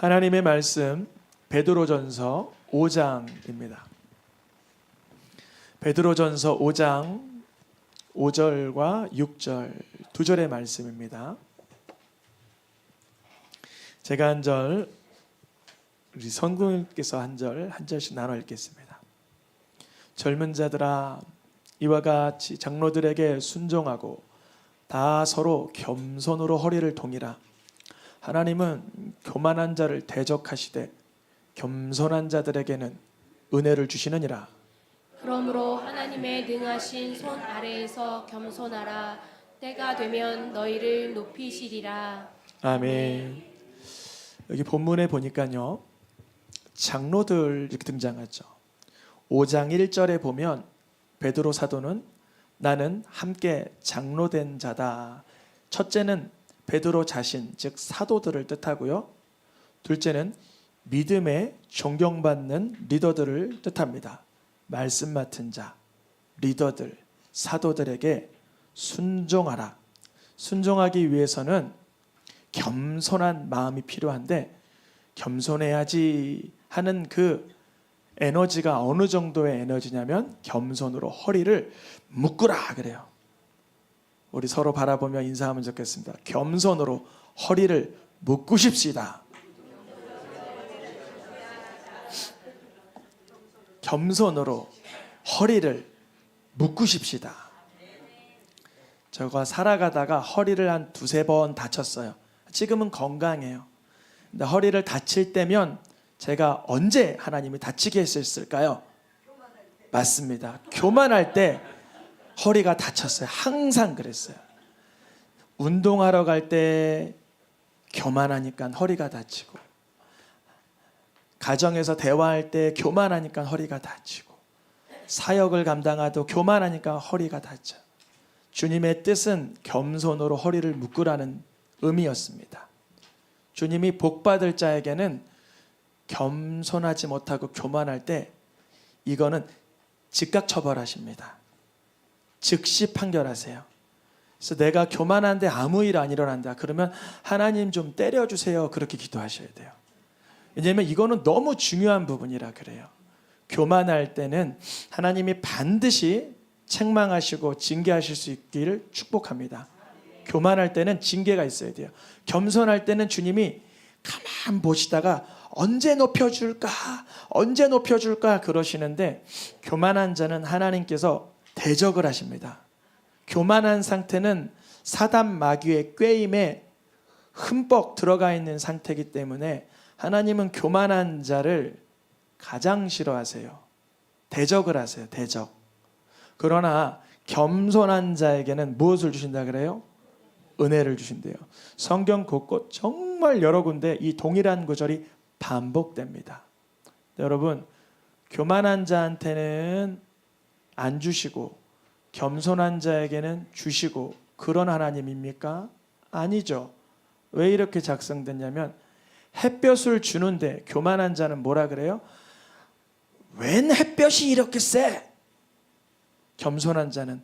하나님의 말씀 베드로전서 5장입니다. 베드로전서 5장 5절과 6절 두 절의 말씀입니다. 제가 한 절, 우리 성도님께서 한 절씩 나눠 읽겠습니다. 젊은 자들아, 이와 같이 장로들에게 순종하고 다 서로 겸손으로 허리를 동이라. 하나님은 교만한 자를 대적하시되 겸손한 자들에게는 은혜를 주시느니라. 그러므로 하나님의 능하신 손 아래에서 겸손하라. 때가 되면 너희를 높이시리라. 아멘. 여기 본문에 보니까요, 장로들 이렇게 등장하죠. 5장 1절에 보면 베드로 사도는 나는 함께 장로된 자다. 첫째는 베드로 자신, 즉 사도들을 뜻하고요. 둘째는 믿음에 존경받는 리더들을 뜻합니다. 말씀 맡은 자, 리더들, 사도들에게 순종하라. 순종하기 위해서는 겸손한 마음이 필요한데, 겸손해야지 하는 그 에너지가 어느 정도의 에너지냐면 겸손으로 허리를 묶으라 그래요. 우리 서로 바라보며 인사하면 좋겠습니다. 겸손으로 허리를 묶으십시다. 겸손으로 허리를 묶으십시다. 제가 살아가다가 허리를 한 두세 번 다쳤어요. 지금은 건강해요. 근데 허리를 다칠 때면 제가 언제 하나님이 다치게 했을까요? 맞습니다. 교만할 때 허리가 다쳤어요. 항상 그랬어요. 운동하러 갈 때 교만하니까 허리가 다치고, 가정에서 대화할 때 교만하니까 허리가 다치고, 사역을 감당하도 교만하니까 허리가 다쳐. 주님의 뜻은 겸손으로 허리를 묶으라는 의미였습니다. 주님이 복받을 자에게는 겸손하지 못하고 교만할 때 이거는 즉각 처벌하십니다. 즉시 판결하세요. 그래서 내가 교만한데 아무 일 안 일어난다 그러면 하나님 좀 때려주세요, 그렇게 기도하셔야 돼요. 왜냐하면 이거는 너무 중요한 부분이라 그래요. 교만할 때는 하나님이 반드시 책망하시고 징계하실 수 있기를 축복합니다. 교만할 때는 징계가 있어야 돼요. 겸손할 때는 주님이 가만 보시다가 언제 높여줄까 그러시는데, 교만한 자는 하나님께서 대적을 하십니다. 교만한 상태는 사단 마귀의 꾀임에 흠뻑 들어가 있는 상태이기 때문에 하나님은 교만한 자를 가장 싫어하세요. 대적을 하세요. 대적. 그러나 겸손한 자에게는 무엇을 주신다 그래요? 은혜를 주신대요. 성경 곳곳 정말 여러 군데 이 동일한 구절이 반복됩니다. 여러분, 교만한 자한테는 안 주시고 겸손한 자에게는 주시고 그런 하나님입니까? 아니죠. 왜 이렇게 작성됐냐면, 햇볕을 주는데 교만한 자는 뭐라 그래요? 웬 햇볕이 이렇게 세? 겸손한 자는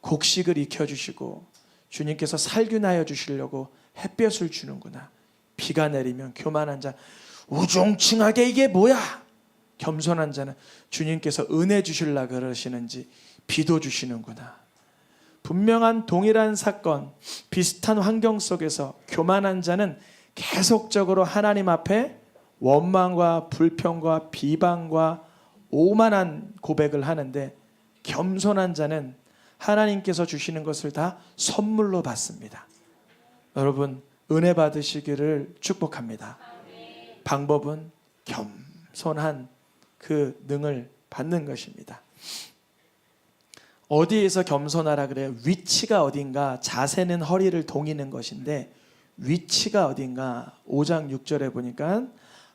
곡식을 익혀주시고 주님께서 살균하여 주시려고 햇볕을 주는구나. 비가 내리면 교만한 자 우중충하게 이게 뭐야? 겸손한 자는 주님께서 은혜 주시려고 그러시는지 비도 주시는구나. 분명한 동일한 사건, 비슷한 환경 속에서 교만한 자는 계속적으로 하나님 앞에 원망과 불평과 비방과 오만한 고백을 하는데, 겸손한 자는 하나님께서 주시는 것을 다 선물로 받습니다. 여러분, 은혜 받으시기를 축복합니다. 방법은 겸손한 그 능을 받는 것입니다. 어디에서 겸손하라 그래요? 위치가 어딘가, 자세는 허리를 동이는 것인데 위치가 어딘가, 5장 6절에 보니까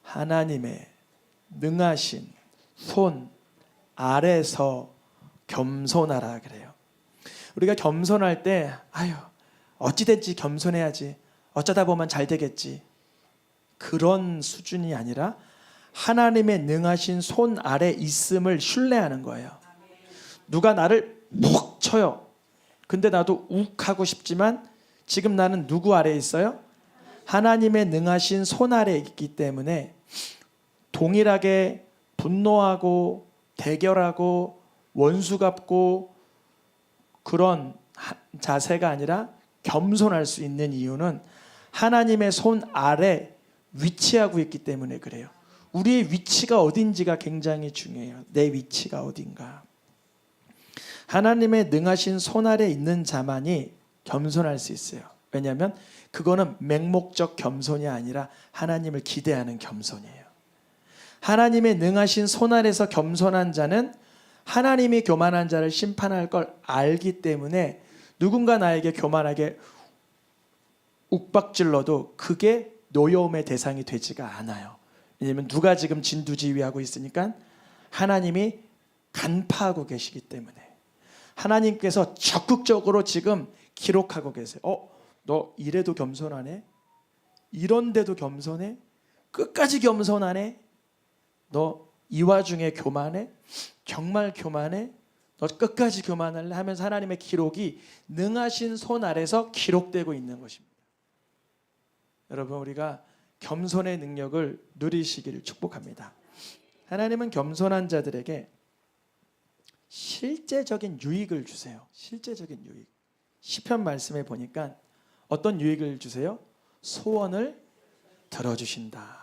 하나님의 능하신 손 아래서 겸손하라 그래요. 우리가 겸손할 때 어찌됐지 겸손해야지, 어쩌다 보면 잘 되겠지, 그런 수준이 아니라 하나님의 능하신 손 아래 있음을 신뢰하는 거예요. 누가 나를 푹 쳐요. 근데 나도 욱 하고 싶지만 지금 나는 누구 아래에 있어요? 하나님의 능하신 손 아래 있기 때문에 동일하게 분노하고 대결하고 원수 갚고 그런 자세가 아니라 겸손할 수 있는 이유는 하나님의 손 아래 위치하고 있기 때문에 그래요. 우리의 위치가 어딘지가 굉장히 중요해요. 내 위치가 어딘가. 하나님의 능하신 손 아래 있는 자만이 겸손할 수 있어요. 왜냐하면 그거는 맹목적 겸손이 아니라 하나님을 기대하는 겸손이에요. 하나님의 능하신 손 아래서 겸손한 자는 하나님이 교만한 자를 심판할 걸 알기 때문에 누군가 나에게 교만하게 욱박질러도 그게 노여움의 대상이 되지가 않아요. 왜냐하면 누가 지금 진두지휘하고 있으니까 하나님이 간파하고 계시기 때문에 하나님께서 적극적으로 지금 기록하고 계세요. 너 이래도 겸손하네? 이런데도 겸손해? 끝까지 겸손하네? 너 이 와중에 교만해? 정말 교만해? 너 끝까지 교만할래? 하면서 하나님의 기록이 능하신 손 아래서 기록되고 있는 것입니다. 여러분, 우리가 겸손의 능력을 누리시기를 축복합니다. 하나님은 겸손한 자들에게 실제적인 유익을 주세요. 실제적인 유익. 시편 말씀에 보니까 어떤 유익을 주세요? 소원을 들어주신다.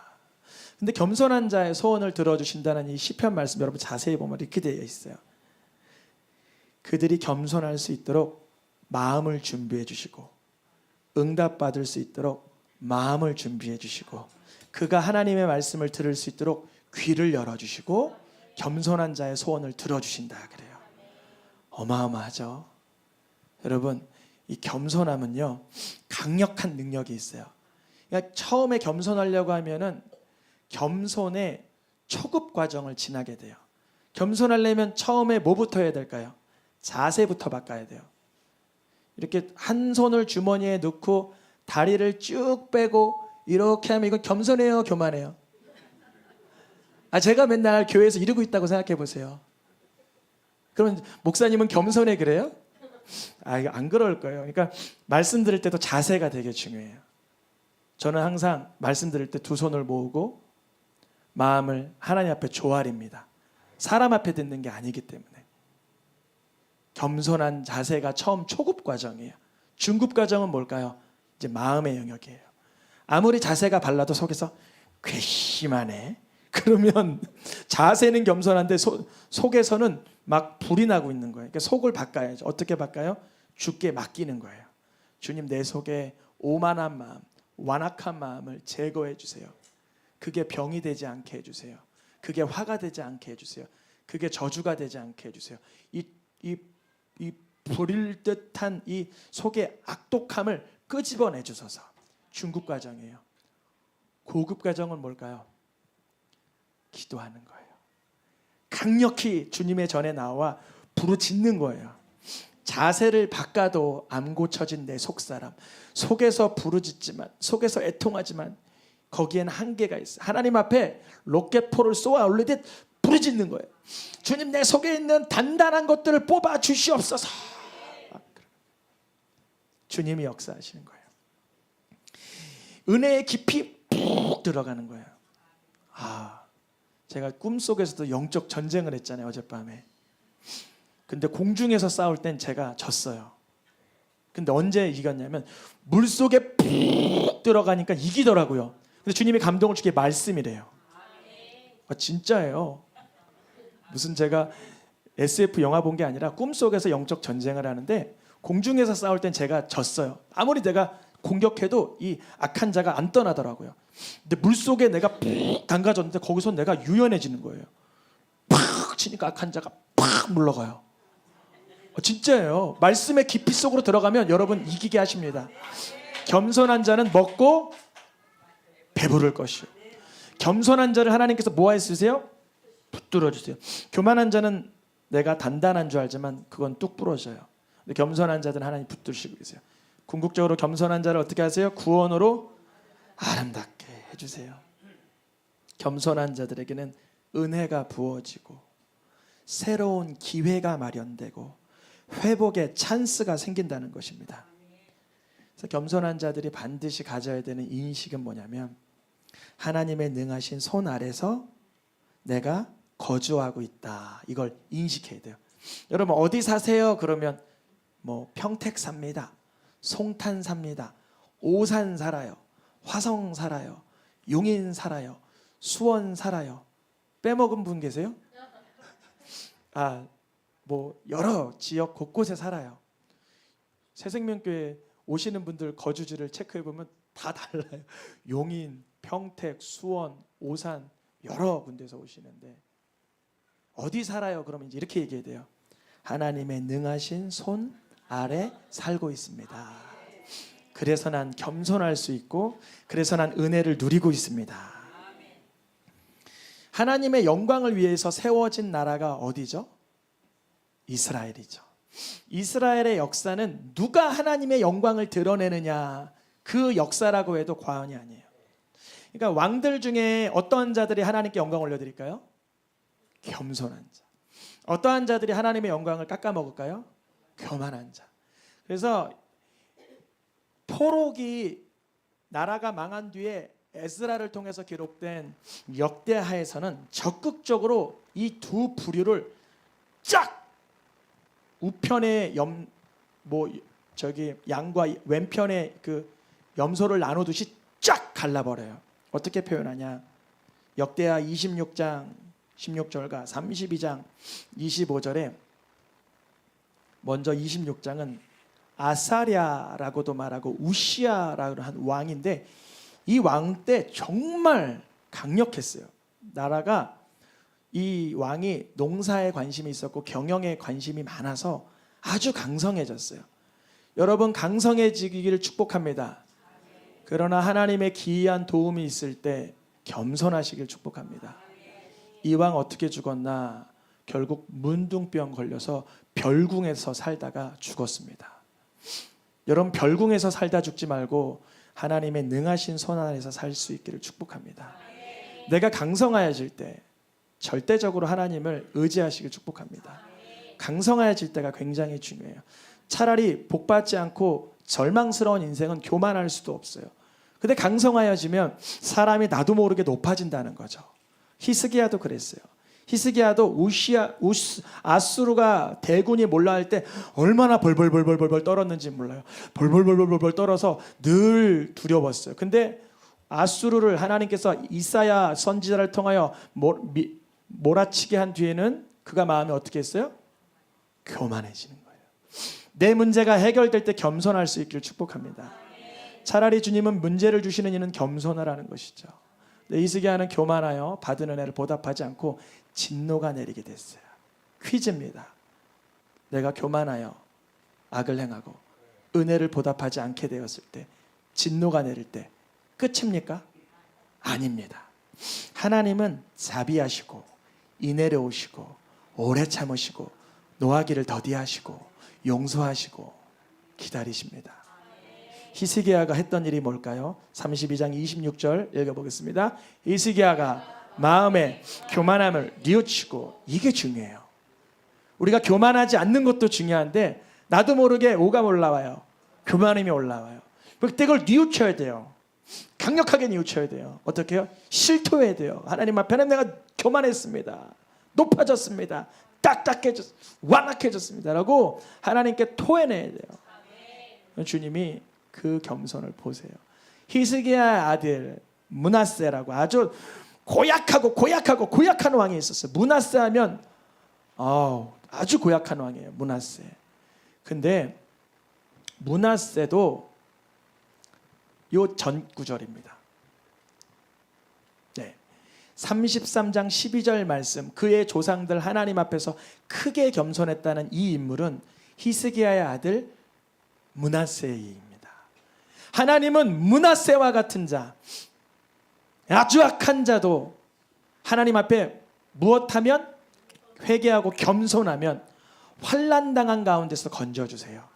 근데 겸손한 자의 소원을 들어주신다는 이 시편 말씀 여러분 자세히 보면 이렇게 되어 있어요. 그들이 겸손할 수 있도록 마음을 준비해 주시고 응답받을 수 있도록 마음을 준비해 주시고 그가 하나님의 말씀을 들을 수 있도록 귀를 열어주시고 겸손한 자의 소원을 들어주신다 그래요. 어마어마하죠. 여러분, 이 겸손함은요 강력한 능력이 있어요. 그러니까 처음에 겸손하려고 하면은 겸손의 초급 과정을 지나게 돼요. 겸손하려면 처음에 뭐부터 해야 될까요? 자세부터 바꿔야 돼요. 이렇게 한 손을 주머니에 넣고 다리를 쭉 빼고 이렇게 하면 이건 겸손해요, 교만해요? 제가 맨날 교회에서 이러고 있다고 생각해 보세요. 그럼 목사님은 겸손해 그래요? 이거 안 그럴 거예요. 그러니까 말씀 들을 때도 자세가 되게 중요해요. 저는 항상 말씀 들을 때 두 손을 모으고 마음을 하나님 앞에 조아립니다. 사람 앞에 듣는 게 아니기 때문에. 겸손한 자세가 처음 초급 과정이에요. 중급 과정은 뭘까요? 이제 마음의 영역이에요. 아무리 자세가 발라도 속에서 괘씸하네. 그러면 자세는 겸손한데 속에서는 막 불이 나고 있는 거예요. 그러니까 속을 바꿔야죠. 어떻게 바꿔요? 주께 맡기는 거예요. 주님, 내 속에 오만한 마음, 완악한 마음을 제거해 주세요. 그게 병이 되지 않게 해주세요. 그게 화가 되지 않게 해주세요. 그게 저주가 되지 않게 해주세요. 이 불일 듯한 이 속의 악독함을 끄집어내 주소서. 중급 과정이에요. 고급 과정은 뭘까요? 기도하는 거예요. 강력히 주님의 전에 나와 부르짖는 거예요. 자세를 바꿔도 안 고쳐진 내 속사람, 속에서 부르짖지만, 속에서 애통하지만 거기엔 한계가 있어요. 하나님 앞에 로켓포를 쏘아 올리듯 부르짖는 거예요. 주님, 내 속에 있는 단단한 것들을 뽑아 주시옵소서. 주님이 역사하시는 거예요. 은혜의 깊이 푹 들어가는 거예요. 제가 꿈속에서도 영적 전쟁을 했잖아요, 어젯밤에. 근데 공중에서 싸울 땐 제가 졌어요. 근데 언제 이겼냐면 물속에 푹 들어가니까 이기더라고요. 근데 주님이 감동을 주게 말씀이래요. 진짜예요. 무슨 제가 SF 영화 본 게 아니라 꿈속에서 영적 전쟁을 하는데 공중에서 싸울 땐 제가 졌어요. 아무리 내가 공격해도 이 악한 자가 안 떠나더라고요. 근데 물속에 내가 푹 담가졌는데 거기서 내가 유연해지는 거예요. 팍 치니까 악한 자가 팍 물러가요. 진짜예요. 말씀의 깊이 속으로 들어가면 여러분 이기게 하십니다. 겸손한 자는 먹고 배부를 것이요. 겸손한 자를 하나님께서 뭐하여 쓰세요? 붙들어 주세요. 교만한 자는 내가 단단한 줄 알지만 그건 뚝 부러져요. 근데 겸손한 자들은 하나님 붙드시고 계세요. 궁극적으로 겸손한 자를 어떻게 하세요? 구원으로 아름답게 해주세요. 겸손한 자들에게는 은혜가 부어지고 새로운 기회가 마련되고 회복의 찬스가 생긴다는 것입니다. 그래서 겸손한 자들이 반드시 가져야 되는 인식은 뭐냐면 하나님의 능하신 손 아래서 내가 거주하고 있다. 이걸 인식해야 돼요. 여러분 어디 사세요? 그러면 뭐 평택 삽니다. 송탄 삽니다. 오산 살아요. 화성 살아요. 용인 살아요. 수원 살아요. 빼먹은 분 계세요? 뭐 여러 지역 곳곳에 살아요. 새생명교회 오시는 분들 거주지를 체크해 보면 다 달라요. 용인, 평택, 수원, 오산 여러 군데서 오시는데 어디 살아요? 그러면 이제 이렇게 얘기해야 돼요. 하나님의 능하신 손 아래 살고 있습니다. 그래서 난 겸손할 수 있고 그래서 난 은혜를 누리고 있습니다. 하나님의 영광을 위해서 세워진 나라가 어디죠? 이스라엘이죠. 이스라엘의 역사는 누가 하나님의 영광을 드러내느냐 그 역사라고 해도 과언이 아니에요. 그러니까 왕들 중에 어떠한 자들이 하나님께 영광 올려드릴까요? 겸손한 자. 어떠한 자들이 하나님의 영광을 깎아먹을까요? 교만한 자. 그래서 토록이 나라가 망한 뒤에 에스라를 통해서 기록된 역대하에서는 적극적으로 이 두 부류를 쫙 우편의 양과 왼편의 그 염소를 나누듯이 쫙 갈라버려요. 어떻게 표현하냐? 역대하 26장 16절과 32장 25절에 먼저 26장은 아사랴라고도 말하고 우시아라고 한 왕인데 이 왕 때 정말 강력했어요. 나라가 이 왕이 농사에 관심이 있었고 경영에 관심이 많아서 아주 강성해졌어요. 여러분 강성해지기를 축복합니다. 그러나 하나님의 기이한 도움이 있을 때 겸손하시길 축복합니다. 이 왕 어떻게 죽었나? 결국 문둥병 걸려서 별궁에서 살다가 죽었습니다. 여러분 별궁에서 살다 죽지 말고 하나님의 능하신 손 안에서 살 수 있기를 축복합니다. 내가 강성하여질 때 절대적으로 하나님을 의지하시길 축복합니다. 강성하여질 때가 굉장히 중요해요. 차라리 복받지 않고 절망스러운 인생은 교만할 수도 없어요. 근데 강성하여지면 사람이 나도 모르게 높아진다는 거죠. 히스기야도 그랬어요. 히스기야도 아수르가 대군이 몰라할 때 얼마나 벌벌 떨었는지 몰라요. 벌벌 떨어서 늘 두려웠어요. 근데 아수르를 하나님께서 이사야 선지자를 통하여 몰아치게 한 뒤에는 그가 마음이 어떻게 했어요? 교만해지는 거예요. 내 문제가 해결될 때 겸손할 수 있기를 축복합니다. 차라리 주님은 문제를 주시는 이는 겸손을 하는 것이죠. 히스기야는 교만하여 받은 은혜를 보답하지 않고 진노가 내리게 됐어요. 퀴즈입니다. 내가 교만하여 악을 행하고 은혜를 보답하지 않게 되었을 때 진노가 내릴 때 끝입니까? 아닙니다. 하나님은 자비하시고 인애로우시고 오래 참으시고 노하기를 더디하시고 용서하시고 기다리십니다. 히스기야가 했던 일이 뭘까요? 32장 26절 읽어보겠습니다. 히스기야가 마음에 교만함을 뉘우치고, 이게 중요해요. 우리가 교만하지 않는 것도 중요한데 나도 모르게 오감 올라와요. 교만함이 올라와요. 그때 그걸 뉘우쳐야 돼요. 강력하게 뉘우쳐야 돼요. 어떻게 해요? 실토해야 돼요. 하나님 앞에는 내가 교만했습니다. 높아졌습니다. 딱딱해졌습니다. 완악해졌습니다. 라고 하나님께 토해내야 돼요. 주님이 그 겸손을 보세요. 히스기야 아들 므낫세라고 아주 고약한 왕이 있었어요. 므낫세 하면 아주 고약한 왕이에요. 므낫세. 근데 므낫세도 요 전 구절입니다. 네. 33장 12절 말씀, 그의 조상들 하나님 앞에서 크게 겸손했다는 이 인물은 히스기야의 아들 므낫세입니다. 하나님은 므낫세와 같은 자, 아주 악한 자도 하나님 앞에 무엇하면 회개하고 겸손하면 환난당한 가운데서 건져주세요.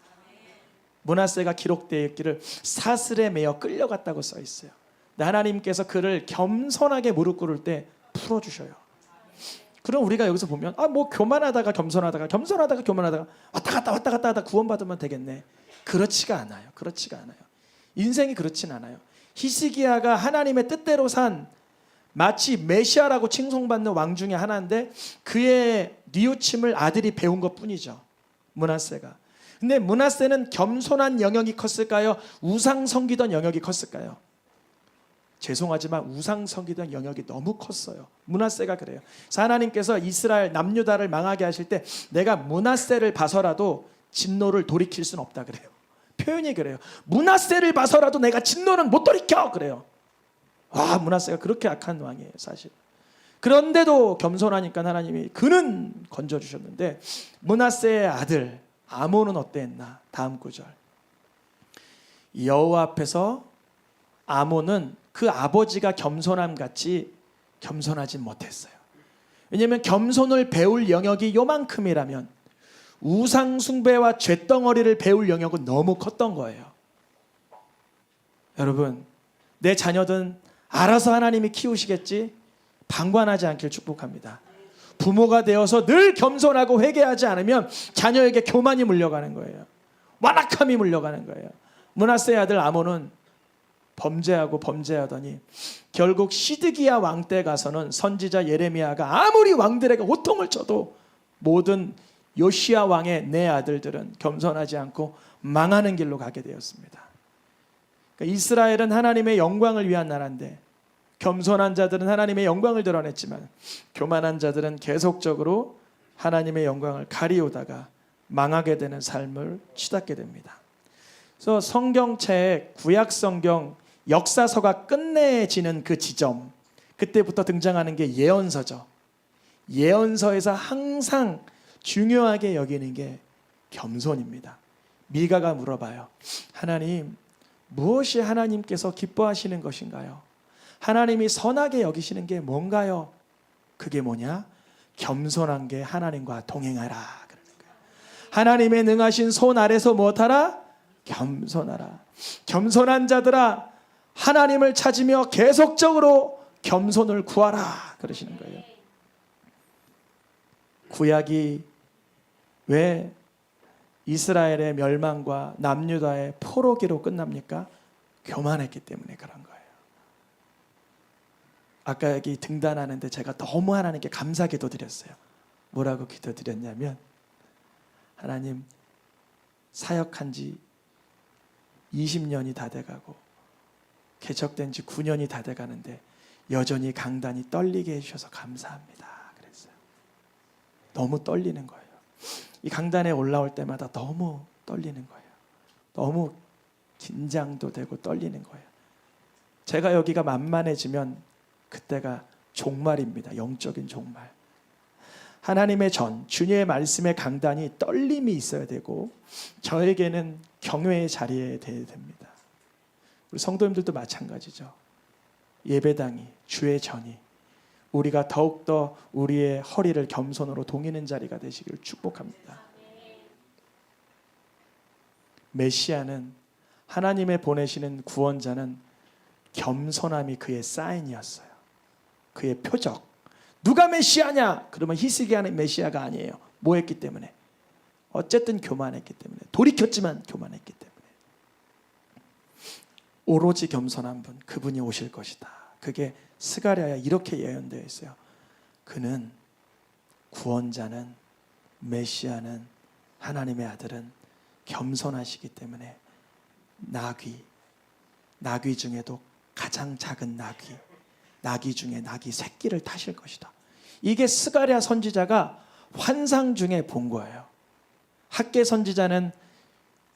므낫세가 기록되어 있기를 사슬에 매어 끌려갔다고 써 있어요. 근데 하나님께서 그를 겸손하게 무릎 꿇을 때 풀어주셔요. 그럼 우리가 여기서 보면 뭐 교만하다가 겸손하다가 교만하다가 왔다 갔다 구원받으면 되겠네. 그렇지가 않아요. 인생이 그렇진 않아요. 히스기야가 하나님의 뜻대로 산 마치 메시아라고 칭송받는 왕 중에 하나인데 그의 뉘우침을 아들이 배운 것뿐이죠. 므낫세가. 근데 므낫세는 겸손한 영역이 컸을까요? 우상 섬기던 영역이 컸을까요? 죄송하지만 우상 섬기던 영역이 너무 컸어요. 므낫세가 그래요. 그래서 하나님께서 이스라엘 남유다를 망하게 하실 때 내가 므낫세를 봐서라도 진노를 돌이킬 수는 없다 그래요. 표현이 그래요. 므낫세를 봐서라도 내가 진노는 못 돌이켜 그래요. 와, 므낫세가 그렇게 악한 왕이에요, 사실. 그런데도 겸손하니까 하나님이 그는 건져주셨는데 므낫세의 아들 아몬은 어땠나? 다음 구절. 여호와 앞에서 아몬은 그 아버지가 겸손함 같이 겸손하지 못했어요. 왜냐하면 겸손을 배울 영역이 요만큼이라면 우상 숭배와 쇳덩어리를 배울 영역은 너무 컸던 거예요. 여러분, 내 자녀든 알아서 하나님이 키우시겠지? 방관하지 않길 축복합니다. 부모가 되어서 늘 겸손하고 회개하지 않으면 자녀에게 교만이 물려가는 거예요. 완악함이 물려가는 거예요. 므낫세의 아들 아몬은 범죄하고 범죄하더니 결국 시드기야 왕 때 가서는 선지자 예레미야가 아무리 왕들에게 호통을 쳐도 모든 요시야 왕의 네 아들들은 겸손하지 않고 망하는 길로 가게 되었습니다. 그러니까 이스라엘은 하나님의 영광을 위한 나라인데 겸손한 자들은 하나님의 영광을 드러냈지만 교만한 자들은 계속적으로 하나님의 영광을 가리우다가 망하게 되는 삶을 치닫게 됩니다. 그래서 성경책 구약 성경 역사서가 끝내지는 그 지점, 그때부터 등장하는 게 예언서죠. 예언서에서 항상 중요하게 여기는 게 겸손입니다. 미가가 물어봐요. 하나님, 무엇이 하나님께서 기뻐하시는 것인가요? 하나님이 선하게 여기시는 게 뭔가요? 그게 뭐냐? 겸손한 게 하나님과 동행하라 그러는 거예요. 하나님의 능하신 손 아래서 무엇하라? 겸손하라. 겸손한 자들아, 하나님을 찾으며 계속적으로 겸손을 구하라 그러시는 거예요. 구약이 왜 이스라엘의 멸망과 남유다의 포로기로 끝납니까? 교만했기 때문에 그런 거예요. 아까 여기 등단하는데 제가 너무 하나님께 감사 기도 드렸어요. 뭐라고 기도 드렸냐면, 하나님, 사역한 지 20년이 다 돼가고 개척된 지 9년이 다 돼가는데 여전히 강단이 떨리게 해주셔서 감사합니다 그랬어요. 너무 떨리는 거예요. 이 강단에 올라올 때마다 너무 떨리는 거예요. 너무 긴장도 되고 떨리는 거예요. 제가 여기가 만만해지면 그때가 종말입니다. 영적인 종말. 하나님의 전, 주님의 말씀의 강단이 떨림이 있어야 되고 저에게는 경외의 자리에 돼야 됩니다. 우리 성도님들도 마찬가지죠. 예배당이, 주의 전이 우리가 더욱더 우리의 허리를 겸손으로 동이는 자리가 되시길 축복합니다. 메시아는, 하나님의 보내시는 구원자는 겸손함이 그의 사인이었어요. 그의 표적. 누가 메시아냐? 그러면 히스기야는 메시아가 아니에요. 뭐 했기 때문에? 어쨌든 교만했기 때문에. 돌이켰지만 교만했기 때문에. 오로지 겸손한 분, 그분이 오실 것이다. 그게 스가랴에 이렇게 예언되어 있어요. 그는, 구원자는, 메시아는, 하나님의 아들은 겸손하시기 때문에 나귀 중에도 가장 작은 나귀 중에 나귀 새끼를 타실 것이다. 이게 스가랴 선지자가 환상 중에 본 거예요. 학개 선지자는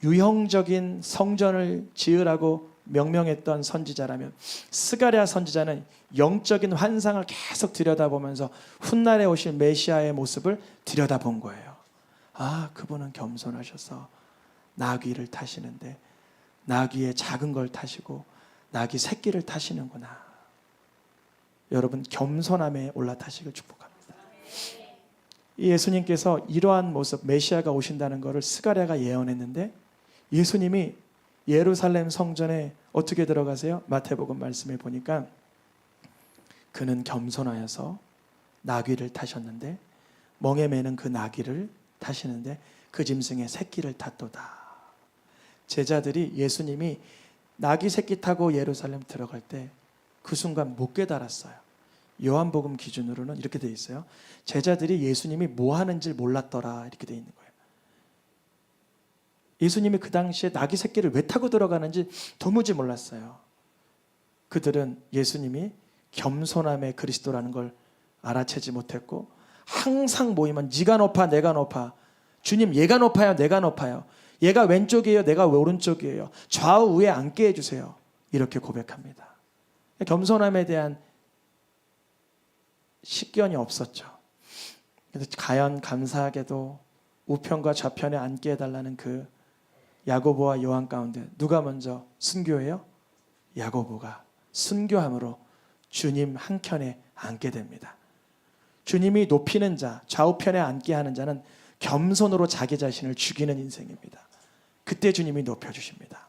유형적인 성전을 지으라고 명명했던 선지자라면 스가랴 선지자는 영적인 환상을 계속 들여다보면서 훗날에 오실 메시아의 모습을 들여다본 거예요. 아, 그분은 겸손하셔서 나귀를 타시는데 나귀의 작은 걸 타시고 나귀 새끼를 타시는구나. 여러분, 겸손함에 올라타시길 축복합니다. 예수님께서 이러한 모습, 메시아가 오신다는 것을 스가랴가 예언했는데 예수님이 예루살렘 성전에 어떻게 들어가세요? 마태복음 말씀에 보니까 그는 겸손하여서 나귀를 타셨는데 멍에 매는 그 나귀를 타시는데 그 짐승의 새끼를 탔도다. 제자들이 예수님이 나귀 새끼 타고 예루살렘 들어갈 때 그 순간 못 깨달았어요. 요한복음 기준으로는 이렇게 돼 있어요. 제자들이 예수님이 뭐 하는지 몰랐더라 이렇게 돼 있는 거예요. 예수님이 그 당시에 나귀 새끼를 왜 타고 들어가는지 도무지 몰랐어요. 그들은 예수님이 겸손함의 그리스도라는 걸 알아채지 못했고 항상 모이면 네가 높아 내가 높아, 주님 얘가 높아요 내가 높아요, 얘가 왼쪽이에요 내가 오른쪽이에요, 좌우 우에 앉게 해주세요, 이렇게 고백합니다. 겸손함에 대한 식견이 없었죠. 그래서 가연 감사하게도 우편과 좌편에 앉게 해달라는 그 야고보와 요한 가운데 누가 먼저 순교해요? 야고보가 순교함으로 주님 한켠에 앉게 됩니다. 주님이 높이는 자, 좌우편에 앉게 하는 자는 겸손으로 자기 자신을 죽이는 인생입니다. 그때 주님이 높여주십니다.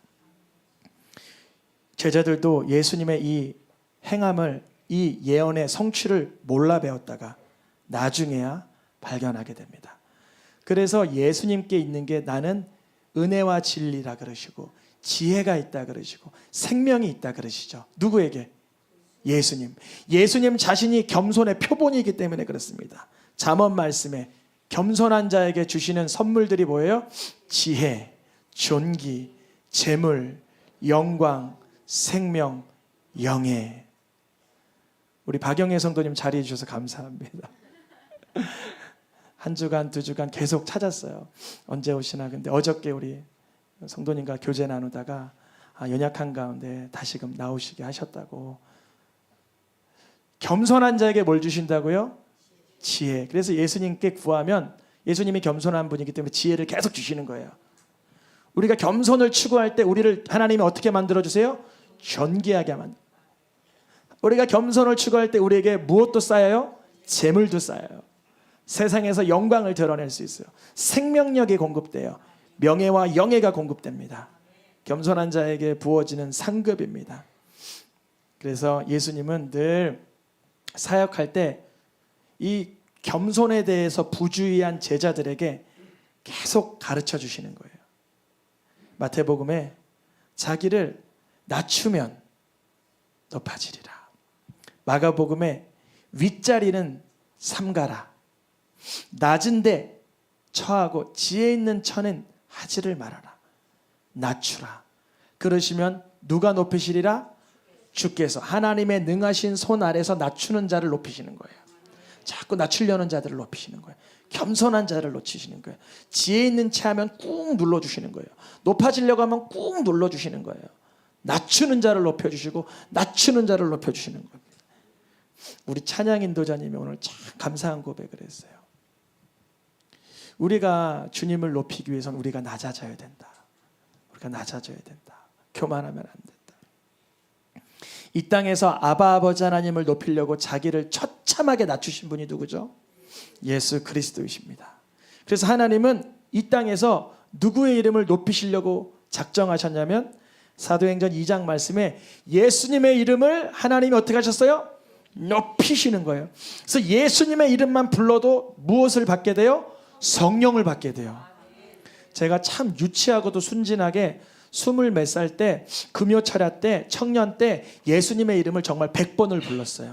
제자들도 예수님의 이 행함을, 이 예언의 성취를 몰라 배웠다가 나중에야 발견하게 됩니다. 그래서 예수님께 있는 게 나는 은혜와 진리라 그러시고 지혜가 있다 그러시고 생명이 있다 그러시죠. 누구에게? 예수님. 예수님 자신이 겸손의 표본이기 때문에 그렇습니다. 잠언 말씀에 겸손한 자에게 주시는 선물들이 뭐예요? 지혜, 존귀, 재물, 영광, 생명, 영예. 우리 박영애 성도님 자리해 주셔서 감사합니다. 한 주간 두 주간 계속 찾았어요. 언제 오시나. 근데 어저께 우리 성도님과 교제 나누다가 연약한 가운데 다시금 나오시게 하셨다고. 겸손한 자에게 뭘 주신다고요? 지혜. 그래서 예수님께 구하면 예수님이 겸손한 분이기 때문에 지혜를 계속 주시는 거예요. 우리가 겸손을 추구할 때 우리를 하나님이 어떻게 만들어주세요? 존귀하게 만들어요. 우리가 겸손을 추구할 때 우리에게 무엇도 쌓여요? 재물도 쌓여요. 세상에서 영광을 드러낼 수 있어요. 생명력이 공급돼요. 명예와 영예가 공급됩니다. 겸손한 자에게 부어지는 상급입니다. 그래서 예수님은 늘 사역할 때 이 겸손에 대해서 부주의한 제자들에게 계속 가르쳐 주시는 거예요. 마태복음에 자기를 낮추면 높아지리라. 마가복음에 윗자리는 삼가라. 낮은데 처하고 지혜 있는 처는 하지를 말아라. 낮추라. 그러시면 누가 높이시리라? 주께서. 하나님의 능하신 손 아래서 낮추는 자를 높이시는 거예요. 자꾸 낮추려는 자들을 높이시는 거예요. 겸손한 자를 놓치시는 거예요. 지혜 있는 채 하면 꾹 눌러주시는 거예요. 높아지려고 하면 꾹 눌러주시는 거예요. 낮추는 자를 높여주시고 낮추는 자를 높여주시는 겁니다. 우리 찬양 인도자님이 오늘 참 감사한 고백을 했어요. 우리가 주님을 높이기 위해서는 우리가 낮아져야 된다. 우리가 낮아져야 된다. 교만하면 안 된다. 이 땅에서 아바 아버지 하나님을 높이려고 자기를 처참하게 낮추신 분이 누구죠? 예수 그리스도이십니다. 그래서 하나님은 이 땅에서 누구의 이름을 높이시려고 작정하셨냐면 사도행전 2장 말씀에 예수님의 이름을 하나님이 어떻게 하셨어요? 높이시는 거예요. 그래서 예수님의 이름만 불러도 무엇을 받게 돼요? 성령을 받게 돼요. 제가 참 유치하고도 순진하게 20몇 살 때 금요철야 때 청년 때 예수님의 이름을 정말 100번을 불렀어요.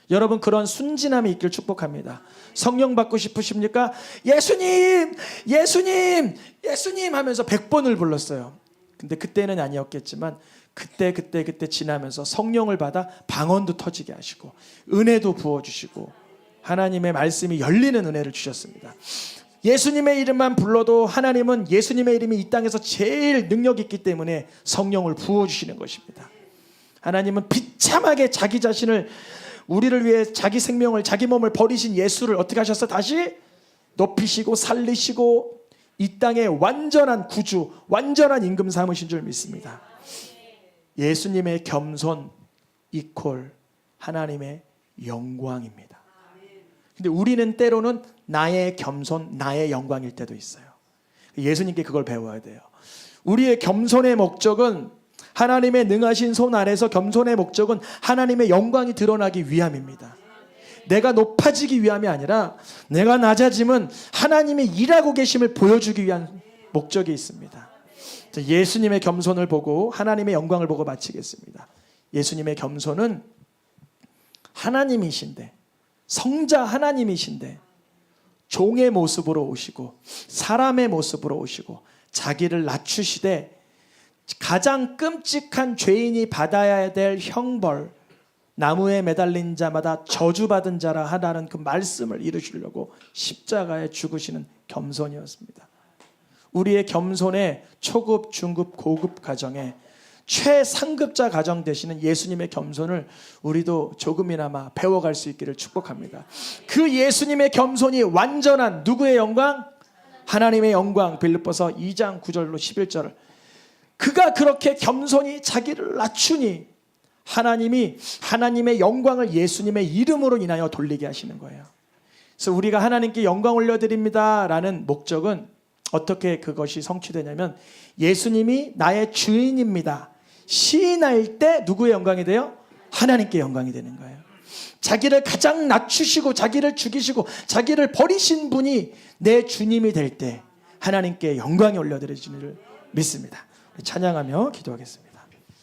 여러분 그런 순진함이 있길 축복합니다. 성령 받고 싶으십니까? 예수님 예수님 예수님 하면서 100번을 불렀어요. 근데 그때는 아니었겠지만 그때 지나면서 성령을 받아 방언도 터지게 하시고 은혜도 부어주시고 하나님의 말씀이 열리는 은혜를 주셨습니다. 예수님의 이름만 불러도 하나님은 예수님의 이름이 이 땅에서 제일 능력 있기 때문에 성령을 부어주시는 것입니다. 하나님은 비참하게 자기 자신을 우리를 위해 자기 생명을 자기 몸을 버리신 예수를 어떻게 하셨어? 다시 높이시고 살리시고 이 땅에 완전한 구주 완전한 임금 삼으신 줄 믿습니다. 예수님의 겸손 이퀄 하나님의 영광입니다. 근데 우리는 때로는 나의 겸손, 나의 영광일 때도 있어요. 예수님께 그걸 배워야 돼요. 우리의 겸손의 목적은 하나님의 능하신 손 아래서 겸손의 목적은 하나님의 영광이 드러나기 위함입니다. 내가 높아지기 위함이 아니라 내가 낮아짐은 하나님이 일하고 계심을 보여주기 위한 목적이 있습니다. 예수님의 겸손을 보고 하나님의 영광을 보고 마치겠습니다. 예수님의 겸손은 하나님이신데, 성자 하나님이신데 종의 모습으로 오시고 사람의 모습으로 오시고 자기를 낮추시되 가장 끔찍한 죄인이 받아야 될 형벌, 나무에 매달린 자마다 저주받은 자라 하라는 그 말씀을 이루시려고 십자가에 죽으시는 겸손이었습니다. 우리의 겸손의 초급, 중급, 고급 가정에 최상급자 가정 되시는 예수님의 겸손을 우리도 조금이나마 배워갈 수 있기를 축복합니다. 그 예수님의 겸손이 완전한 누구의 영광? 하나님의 영광. 빌립보서 2장 9절로 11절. 그가 그렇게 겸손히 자기를 낮추니 하나님이 하나님의 영광을 예수님의 이름으로 인하여 돌리게 하시는 거예요. 그래서 우리가 하나님께 영광 올려드립니다 라는 목적은 어떻게 그것이 성취되냐면, 예수님이 나의 주인입니다 시인할 때 누구의 영광이 돼요? 하나님께 영광이 되는 거예요. 자기를 가장 낮추시고 자기를 죽이시고 자기를 버리신 분이 내 주님이 될 때 하나님께 영광이 올려드려지기를 믿습니다. 찬양하며 기도하겠습니다.